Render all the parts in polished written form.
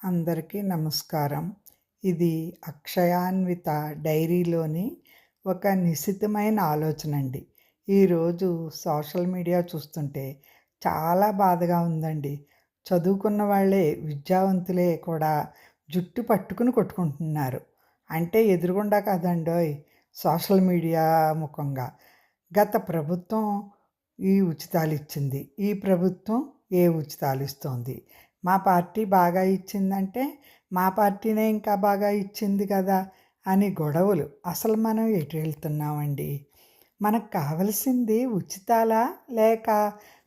అందరికీ నమస్కారం. ఇది అక్షయాన్విత డైరీలోని ఒక నిశితమైన ఆలోచనండి. ఈరోజు సోషల్ మీడియా చూస్తుంటే చాలా బాధగా ఉందండి. చదువుకున్న వాళ్ళే, విద్యావంతులే కూడా జుట్టు పట్టుకుని కొట్టుకుంటున్నారు. అంటే ఎదురుగుండా కాదండోయ్! సోషల్ మీడియా ముఖంగా. గత ప్రభుత్వం ఈ ఉచితాలిచ్చింది. ఈ ప్రభుత్వం ఏ ఉచితాలిస్తోంది. మా పార్టీ బాగా ఇచ్చిందంటే, మా పార్టీనే ఇంకా బాగా ఇచ్చింది కదా అని గొడవలు. అసలు మనం ఎటు వెళ్తున్నామండి? మనకు కావలసింది ఉచితాలా? లేక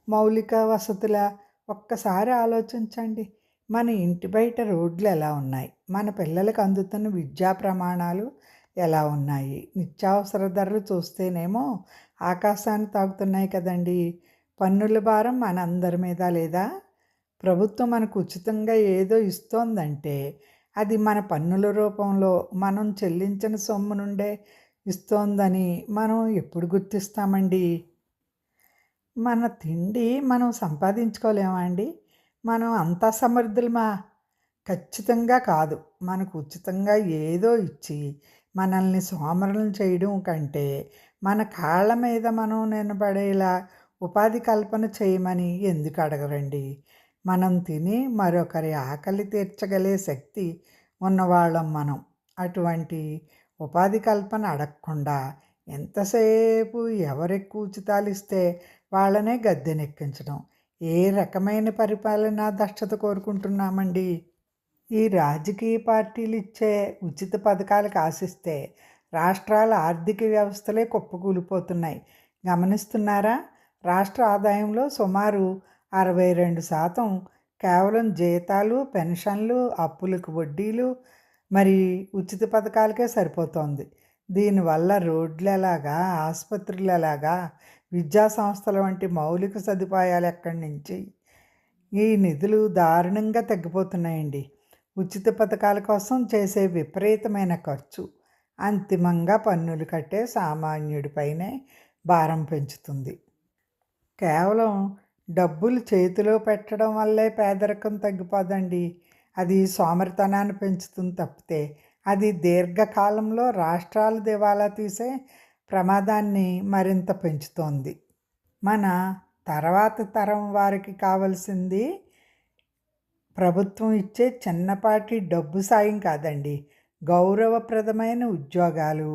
మౌలిక వసతులా? ఒక్కసారి ఆలోచించండి. మన ఇంటి బయట రోడ్లు ఎలా ఉన్నాయి? మన పిల్లలకు అందుతున్న విద్యా ప్రమాణాలు ఎలా ఉన్నాయి? నిత్యావసర ధరలు చూస్తేనేమో ఆకాశాన్ని తాకుతున్నాయి కదండీ! పన్నుల భారం మనందరి మీద లేదా? ప్రభుత్వం మనకు ఉచితంగా ఏదో ఇస్తోందంటే అది మన పన్నుల రూపంలో మనం చెల్లించిన సొమ్ము నుండే ఇస్తోందని మనం ఎప్పుడు గుర్తిస్తామండి? మన తిండి మనం సంపాదించుకోలేమా అండి? మనం అంత సమర్థులమా? ఖచ్చితంగా కాదు. మనకు ఉచితంగా ఏదో ఇచ్చి మనల్ని సోమరులను చేయడం కంటే మన కాళ్ళ మీద మనం నిలబడేలా ఉపాధి కల్పన చేయమని ఎందుకు అడగరండి? మనం తిని మరొకరి ఆకలి తీర్చగలిగే శక్తి ఉన్నవాళ్ళం మనం. అటువంటి ఉపాధి కల్పన అడగకుండా ఎంతసేపు ఎవరెక్కువ ఉచితాలిస్తే వాళ్ళనే గద్దెనెక్కించడం. ఏ రకమైన పరిపాలనా దక్షత కోరుకుంటున్నామండి? ఈ రాజకీయ పార్టీలు ఇచ్చే ఉచిత పథకాలకు ఆశిస్తే రాష్ట్రాల ఆర్థిక వ్యవస్థలే కుప్పకూలిపోతున్నాయి. గమనిస్తున్నారా? రాష్ట్ర ఆదాయంలో సుమారు 62% కేవలం జీతాలు, పెన్షన్లు, అప్పులకు వడ్డీలు, మరి ఉచిత పథకాలకే సరిపోతోంది. దీనివల్ల రోడ్లు ఎలాగా, ఆసుపత్రులు ఎలాగా, విద్యా సంస్థల వంటి మౌలిక సదుపాయాలు ఎక్కడి నుంచి? ఈ నిధులు దారుణంగా తగ్గిపోతున్నాయండి. ఉచిత పథకాల కోసం చేసే విపరీతమైన ఖర్చు అంతిమంగా పన్నులు కట్టే సామాన్యుడిపైనే భారం పెంచుతుంది. కేవలం డబ్బులు చేతిలో పెట్టడం వల్లే పేదరికం తగ్గిపోదండి. అది సోమరితనాన్ని పెంచుతుంది తప్పితే అది దీర్ఘకాలంలో రాష్ట్రాలు దివాలా తీసే ప్రమాదాన్ని మరింత పెంచుతోంది. మన తర్వాత తరం వారికి కావాల్సింది ప్రభుత్వం ఇచ్చే చిన్నపాటి డబ్బు సాయం కాదండి. గౌరవప్రదమైన ఉద్యోగాలు,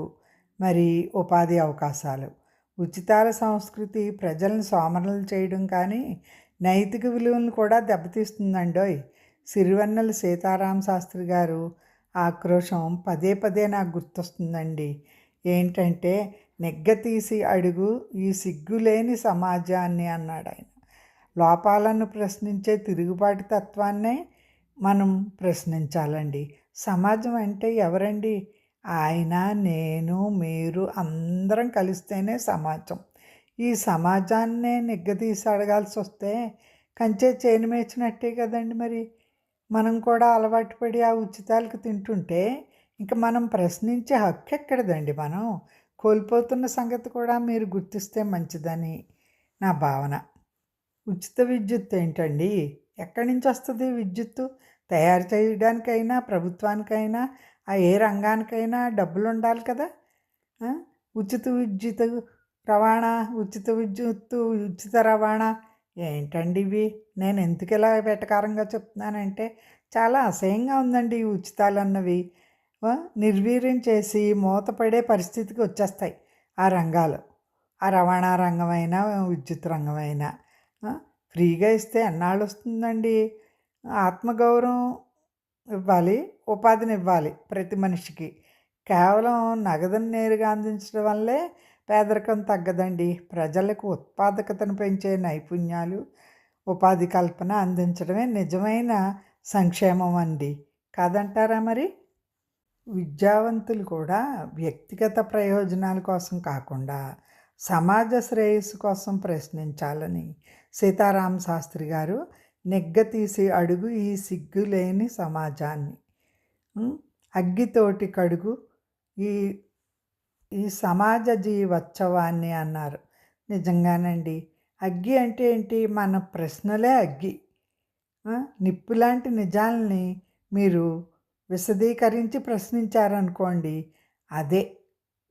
మరి ఉపాధి అవకాశాలు. ఉచితాల సంస్కృతి ప్రజలను సోమరులు చేయడం కానీ నైతిక విలువలను కూడా దెబ్బతీస్తుందండోయ్. సిరివెన్నెల సీతారామ శాస్త్రి గారు ఆక్రోశం పదే పదే నాకు గుర్తొస్తుందండి. ఏంటంటే, నెగ్గతీసి అడుగు ఈ సిగ్గులేని సమాజాన్ని అన్నాడు ఆయన. లోపాలను ప్రశ్నించే తిరుగుబాటు తత్వాన్నే మనం ప్రశ్నించాలండి. సమాజం అంటే ఎవరండి? ఆయన, నేను, మీరు అందరం కలిస్తేనే సమాజం. ఈ సమాజాన్నే నిగ్గదీసి అడగాల్సి వస్తే కంచే చేను మేచినట్టే కదండి మరి. మనం కూడా అలవాటు పడి ఆ ఉచితాలకు తింటుంటే ఇంక మనం ప్రశ్నించే హక్కు ఎక్కడదండి? మనం కోల్పోతున్న సంగతి కూడా మీరు గుర్తిస్తే మంచిదని నా భావన. ఉచిత విద్యుత్ ఏంటండి? ఎక్కడి నుంచి వస్తుంది విద్యుత్తు? తయారు చేయడానికైనా, ప్రభుత్వానికైనా, ఏ రంగానికైనా డబ్బులు ఉండాలి కదా. ఆ? ఉచిత విద్యుత్ రవాణా, ఉచిత విద్యుత్తు, ఉచిత రవాణా ఏంటండి ఇవి? నేను ఎందుకు ఇలా వెటకారంగా చెప్తున్నానంటే చాలా అసహ్యంగా ఉందండి ఈ ఉచితాలు అన్నవి. నిర్వీర్యం చేసి మూతపడే పరిస్థితికి వచ్చేస్తాయి ఆ రంగాలు. ఆ రవాణా రంగమైనా, విద్యుత్ రంగమైనా. ఫ్రీగా ఇస్తే ఎన్నాళ్ళు వస్తుందండి? ఆత్మగౌరవం ఇవ్వాలి, ఉపాధిని ఇవ్వాలి ప్రతి మనిషికి. కేవలం నగదును నేరుగా అందించడం వల్లే పేదరికం తగ్గదండి. ప్రజలకు ఉత్పాదకతను పెంచే నైపుణ్యాలు, ఉపాధి కల్పన అందించడమే నిజమైన సంక్షేమం అండి. కాదంటారా మరి? విద్యావంతులు కూడా వ్యక్తిగత ప్రయోజనాల కోసం కాకుండా సమాజ శ్రేయస్సు కోసం ప్రశ్నించాలని సీతారామ శాస్త్రి గారు నెగ్గతీసి అడుగు ఈ సిగ్గులేని సమాజాన్ని. అగ్గితోటి కడుగు ఈ ఈ సమాజ జీవోత్సవాన్ని అన్నారు. నిజంగానండి. అగ్గి అంటే ఏంటి? మన ప్రశ్నలే అగ్గి. నిప్పులాంటి నిజాలని మీరు విశదీకరించి ప్రశ్నించారనుకోండి, అదే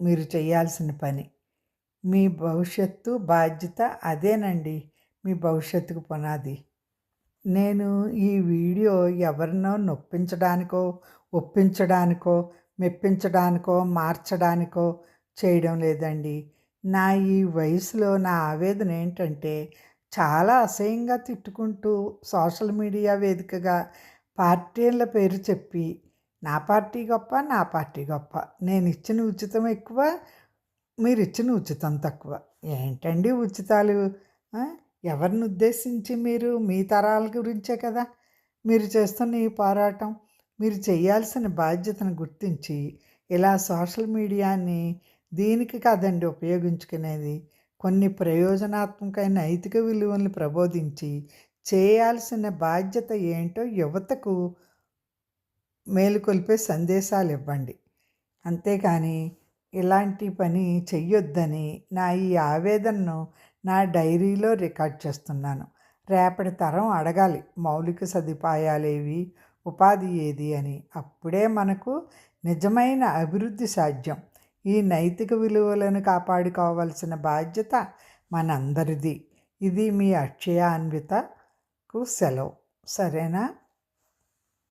మీరు చేయాల్సిన పని. మీ భవిష్యత్తు బాధ్యత అదేనండి. మీ భవిష్యత్తుకు పునాది. నేను ఈ వీడియో ఎవరినో నొప్పించడానికో, ఒప్పించడానికో, మెప్పించడానికో, మార్చడానికో చేయడం లేదండి. నా ఈ వయసులో నా ఆవేదన ఏంటంటే, చాలా అసహ్యంగా తిట్టుకుంటూ సోషల్ మీడియా వేదికగా పార్టీల పేరు చెప్పి, నా పార్టీ గొప్ప, నా పార్టీ గొప్ప, నేనిచ్చిన ఉచితం ఎక్కువ, మీరిచ్చిన ఉచితం తక్కువ. ఏంటండి ఉచితాలు? ఆ! ఎవరిని ఉద్దేశించి మీరు మీ తరాల గురించే కదా మీరు చేస్తున్న ఈ పోరాటం. మీరు చేయాల్సిన బాధ్యతను గుర్తించి ఇలా సోషల్ మీడియాని దీనికి కాదండి ఉపయోగించుకునేది. కొన్ని ప్రయోజనాత్మకమైన నైతిక విలువలను ప్రబోధించి చేయాల్సిన బాధ్యత ఏంటో యువతకు మేలుకొల్పే సందేశాలు ఇవ్వండి. అంతేకాని ఇలాంటి పని చెయ్యొద్దని నా ఈ ఆవేదనను నా డైరీలో రికార్డ్ చేస్తున్నాను. రేపటి తరం అడగాలి మౌలిక సదుపాయాలేవి, ఉపాధి ఏది అని. అప్పుడే మనకు నిజమైన అభివృద్ధి సాధ్యం. ఈ నైతిక విలువలను కాపాడుకోవాల్సిన బాధ్యత మనందరిది. ఇది మీ అక్షయ అన్వితకు సెలవు. సరేనా?